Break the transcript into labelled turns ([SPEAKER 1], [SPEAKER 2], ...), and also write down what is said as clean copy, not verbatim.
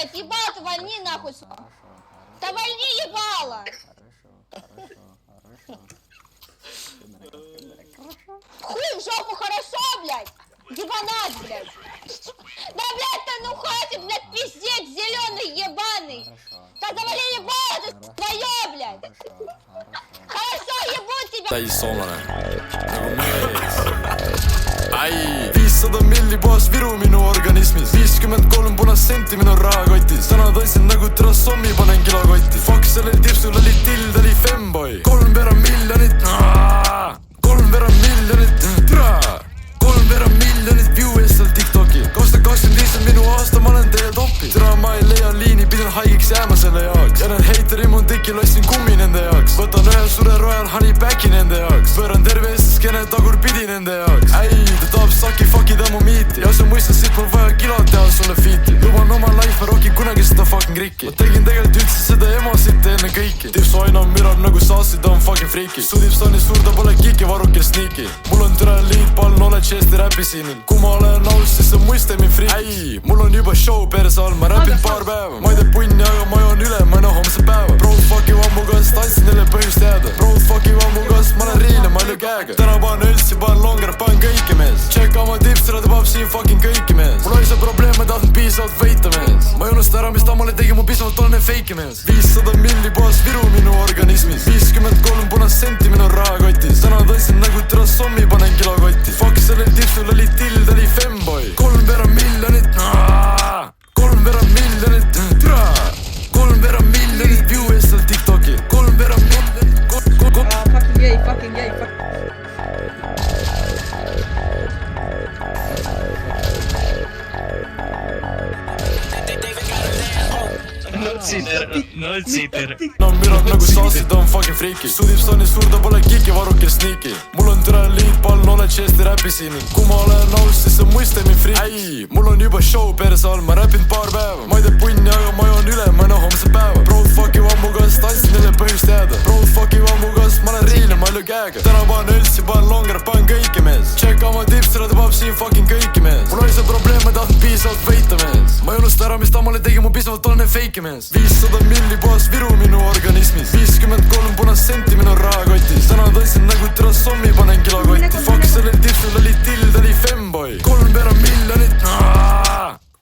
[SPEAKER 1] блядь, ебало, вольни нахуй. Да вольни ебало. Хуй в жопу, хорошо, блядь. Ебанат, блядь. Да, блядь, ты ну хватит, блядь, пиздец, зеленый ебаный. Да завали ебало, ты твое, блядь. Хорошо, ебу тебя.
[SPEAKER 2] Ai, 500 milli puhas viru minu organismis 53 punast senti minu rahakotis Sõnad asjad nagu terasommi panen kilokotti Fuck sellel tipsul oli tild, oli femboy 3 miljonit view eest seal TikToki 2025 on minu aasta, ma olen teie topi Türa ma ei leia liini, pidin haigiks jääma selle jaoks Ja need heiteri mun tekil ostsin kummi nende jaoks Võtan ühe sure Royal Honey Backi nende jaoks Pööran terve eestiskene tagurpidi nende jaoks Ei, ta tahab saki fuckida mu miiti Ja sa mõistad siit mul vaja kilot teha sulle fiiti Luban oma life, ma rokin kunagi seda fucking rikki Ma tegin tegelikult üldse seda emosit enne kõiki Tipsu aina mirab nagu saassi, ta on fucking freaki Sudipstani suur, ta pole kiki, varuke sneaky Mul on türa liit, pall knowledge Eesti räpi siinil Kui ma olen aus, siis see mõiste mind friik Ei, mul on juba show perse all, ma räpin paar päeva Ma ei tee punni, aga ma joon üle, ma ei näe homse päeva Bro, fuck you ammu kas, tantsin neile põhjust jääda Bro, fuck you ammu kas, ma olen riil ja ma ei löö käega Täna panen öltsi, panen longer, panen kõiki mees Check oma tipsile, ta paneb siin fucking kõiki mees Mul oli see probleem, ma tahtnud piisavalt veita mees Ma ei unusta ära, mis ta mulle tegi, mu piisavalt olen feiki mees 500 milli puhas viru minu organismis 53 punast senti minu rahakotis Sõnad asjad nagu terasommi panen kilokotti Fuck sellel tipsul oli tild, oli femboy 3 miljonit view eest seal TikToki 3 miljonit
[SPEAKER 3] Fucking gay.
[SPEAKER 4] Nutsiiter.
[SPEAKER 2] No mirab nagu saassid, ta on fucking freaki Sudipstani suur, ta pole kiki, varuke sneaky Mul on türa liit, pall knowledge Eesti räpi siinil Kui ma olen aus, siis see mõiste mind friik Ei, mul on juba show perse all, ma räpin paar päeva Ma ei tee punni, aga ma joon üle, ma ei näe homse päeva Bro, fuck you ammu kas, tantsin neile põhjust jääda Bro, fuck you ammu kas, ma olen riil ja ma ei löö käega Täna panen öltsi, panen longer, panen kõiki mees Check oma tipsile, ta paneb siin fucking kõiki mees Mul oli see probleem, ma ei tahtnud piisavalt veita mees Ma ei unusta ära, mis ta mulle tegi, mu piisavalt olen feiki mees 500 milli puhas viru minu organismis 53 punast senti minu rahakotis Sõnad asjad nagu terasommi panen kilokotti Fuck sellel tipsul oli tild, oli femboy 3 miljonit